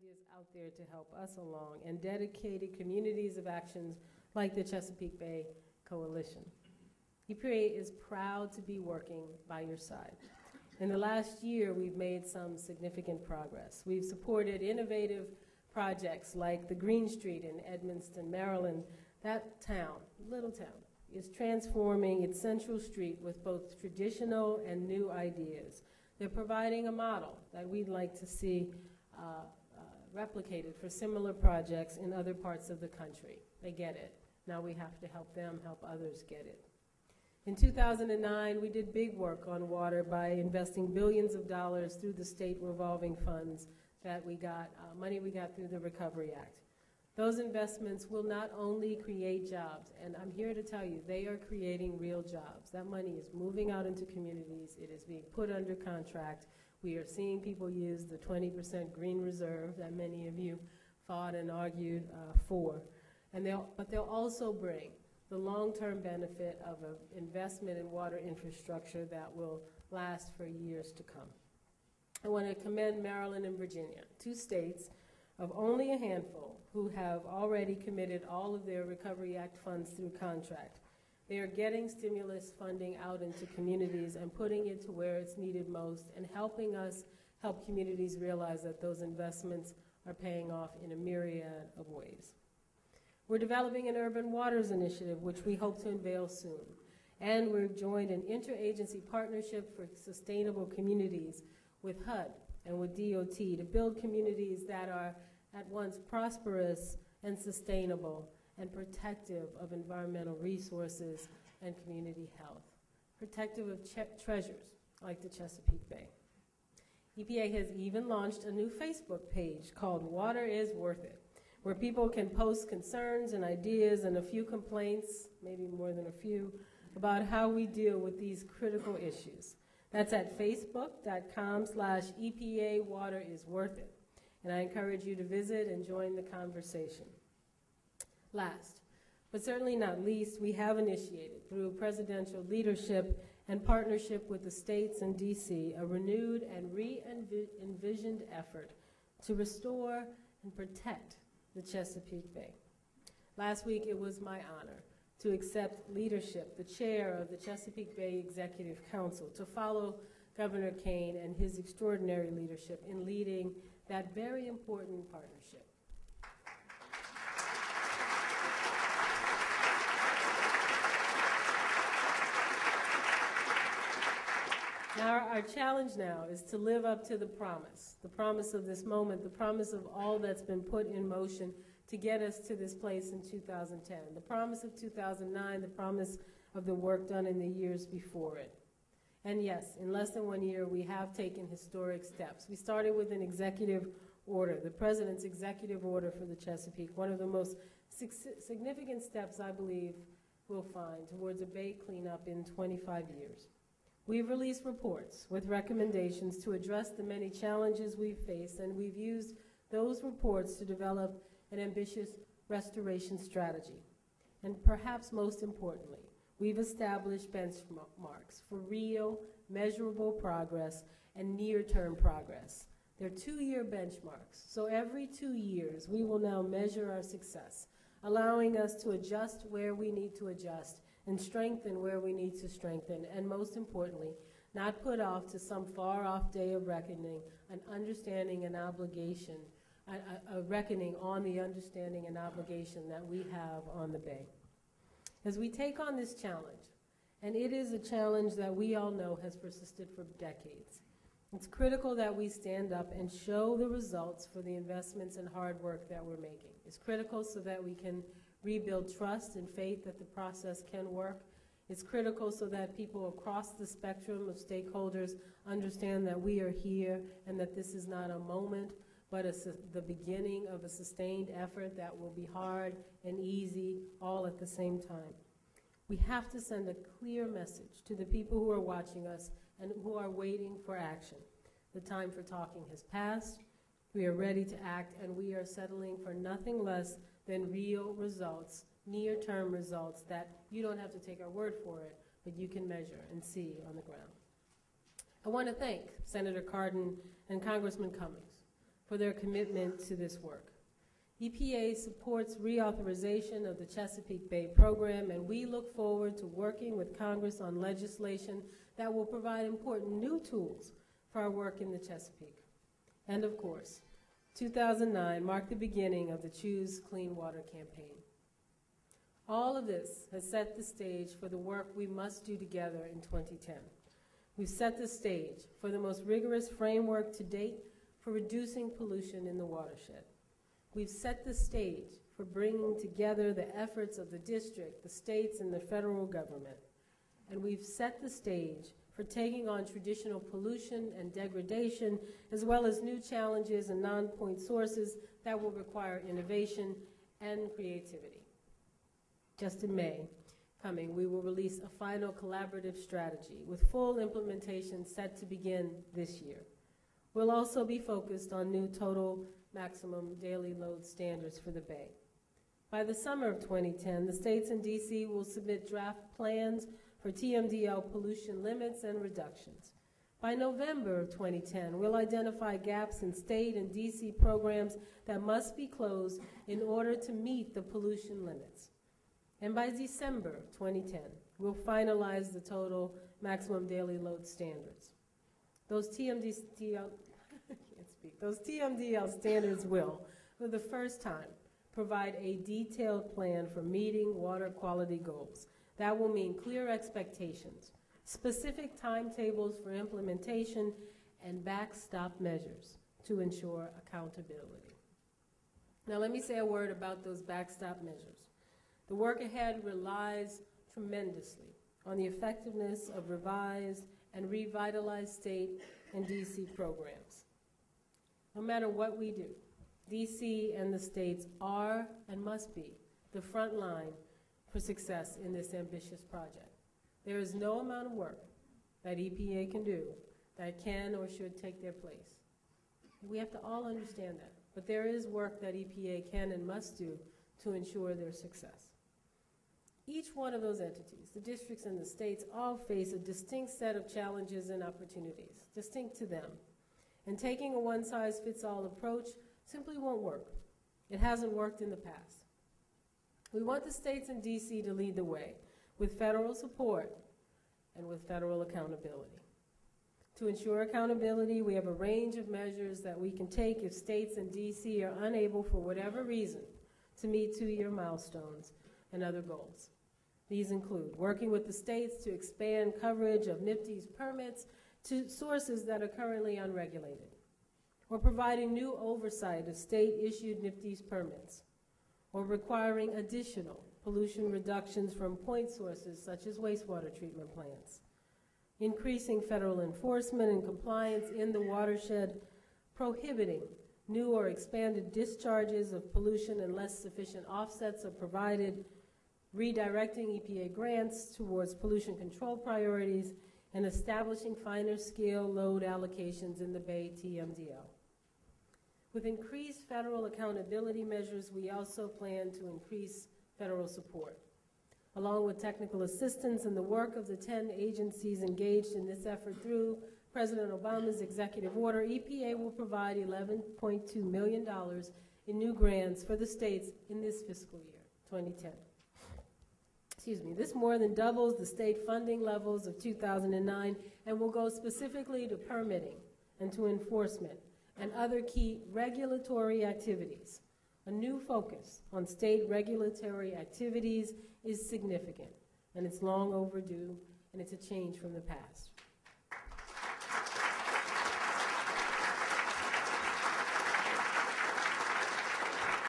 ideas out there to help us along, and dedicated communities of actions like the Chesapeake Bay Coalition. EPA is proud to be working by your side. In the last year, we've made some significant progress. We've supported innovative projects like the Green Street in Edmonston, Maryland. That town, little town, is transforming its central street with both traditional and new ideas. They're providing a model that we'd like to see replicated for similar projects in other parts of the country. They get it. Now we have to help them help others get it. In 2009, we did big work on water by investing billions of dollars through the state revolving funds that we got, money we got through the Recovery Act. Those investments will not only create jobs, and I'm here to tell you, they are creating real jobs. That money is moving out into communities. It is being put under contract. We are seeing people use the 20% green reserve that many of you fought and argued for. But they'll also bring the long-term benefit of an investment in water infrastructure that will last for years to come. I want to commend Maryland and Virginia, two states of only a handful who have already committed all of their Recovery Act funds through contract. They are getting stimulus funding out into communities and putting it to where it's needed most and helping us help communities realize that those investments are paying off in a myriad of ways. We're developing an urban waters initiative, which we hope to unveil soon. And we've joined an interagency partnership for sustainable communities with HUD and with DOT to build communities that are at once prosperous and sustainable and protective of environmental resources and community health, protective of treasures like the Chesapeake Bay. EPA has even launched a new Facebook page called Water is Worth It, where people can post concerns and ideas and a few complaints, maybe more than a few, about how we deal with these critical issues. That's at facebook.com/EPA Water is Worth It. And I encourage you to visit and join the conversation. Last, but certainly not least, we have initiated, through presidential leadership and partnership with the states and DC, a renewed and re-envisioned effort to restore and protect the Chesapeake Bay. Last week, it was my honor to accept leadership, the chair of the Chesapeake Bay Executive Council, to follow Governor Kane and his extraordinary leadership in leading that very important partnership. Now, our challenge now is to live up to the promise of this moment, the promise of all that's been put in motion to get us to this place in 2010, the promise of 2009, the promise of the work done in the years before it. And yes, in less than 1 year, we have taken historic steps. We started with an executive order, the President's executive order for the Chesapeake, one of the most significant steps, I believe, we'll find towards a bay cleanup in 25 years. We've released reports with recommendations to address the many challenges we've faced, and we've used those reports to develop an ambitious restoration strategy. And perhaps most importantly, we've established benchmarks for real, measurable progress and near-term progress. They're 2-year benchmarks, so every 2 years we will now measure our success, allowing us to adjust where we need to adjust and strengthen where we need to strengthen, and most importantly, not put off to some far-off day of reckoning an understanding and obligation, a reckoning on the understanding and obligation that we have on the Bay. As we take on this challenge, and it is a challenge that we all know has persisted for decades, it's critical that we stand up and show the results for the investments and hard work that we're making. It's critical so that we can rebuild trust and faith that the process can work. It's critical so that people across the spectrum of stakeholders understand that we are here and that this is not a moment, but the beginning of a sustained effort that will be hard and easy all at the same time. We have to send a clear message to the people who are watching us and who are waiting for action. The time for talking has passed. We are ready to act, and we are settling for nothing less than real results, near-term results that you don't have to take our word for it, but you can measure and see on the ground. I want to thank Senator Cardin and Congressman Cummings for their commitment to this work. EPA supports reauthorization of the Chesapeake Bay program, and we look forward to working with Congress on legislation that will provide important new tools for our work in the Chesapeake. And of course, 2009 marked the beginning of the Choose Clean Water campaign. All of this has set the stage for the work we must do together in 2010. We've set the stage for the most rigorous framework to date for reducing pollution in the watershed. We've set the stage for bringing together the efforts of the district, the states, and the federal government. And we've set the stage for taking on traditional pollution and degradation, as well as new challenges and non-point sources that will require innovation and creativity. Just in May coming, we will release a final collaborative strategy with full implementation set to begin this year. We'll also be focused on new total maximum daily load standards for the Bay. By the summer of 2010, the states and DC will submit draft plans for TMDL pollution limits and reductions. By November of 2010, we'll identify gaps in state and DC programs that must be closed in order to meet the pollution limits. And by December of 2010, we'll finalize the total maximum daily load standards. Those TMDL standards will, for the first time, provide a detailed plan for meeting water quality goals. That will mean clear expectations, specific timetables for implementation, and backstop measures to ensure accountability. Now let me say a word about those backstop measures. The work ahead relies tremendously on the effectiveness of revised and revitalized state and DC programs. No matter what we do, DC and the states are and must be the front line for success in this ambitious project. There is no amount of work that EPA can do that can or should take their place. We have to all understand that, but there is work that EPA can and must do to ensure their success. Each one of those entities, the districts and the states, all face a distinct set of challenges and opportunities, distinct to them. And taking a one-size-fits-all approach simply won't work. It hasn't worked in the past. We want the states and DC to lead the way with federal support and with federal accountability. To ensure accountability, we have a range of measures that we can take if states and DC are unable, for whatever reason, to meet two-year milestones and other goals. These include working with the states to expand coverage of NIPD's permits to sources that are currently unregulated, or providing new oversight of state-issued NIPD's permits, or requiring additional pollution reductions from point sources such as wastewater treatment plants, increasing federal enforcement and compliance in the watershed, prohibiting new or expanded discharges of pollution unless sufficient offsets are provided, redirecting EPA grants towards pollution control priorities, and establishing finer scale load allocations in the Bay TMDL. With increased federal accountability measures, we also plan to increase federal support. Along with technical assistance and the work of the 10 agencies engaged in this effort through President Obama's executive order, EPA will provide $11.2 million in new grants for the states in this fiscal year, 2010. This more than doubles the state funding levels of 2009 and will go specifically to permitting and to enforcement and other key regulatory activities. A new focus on state regulatory activities is significant, and it's long overdue, and it's a change from the past.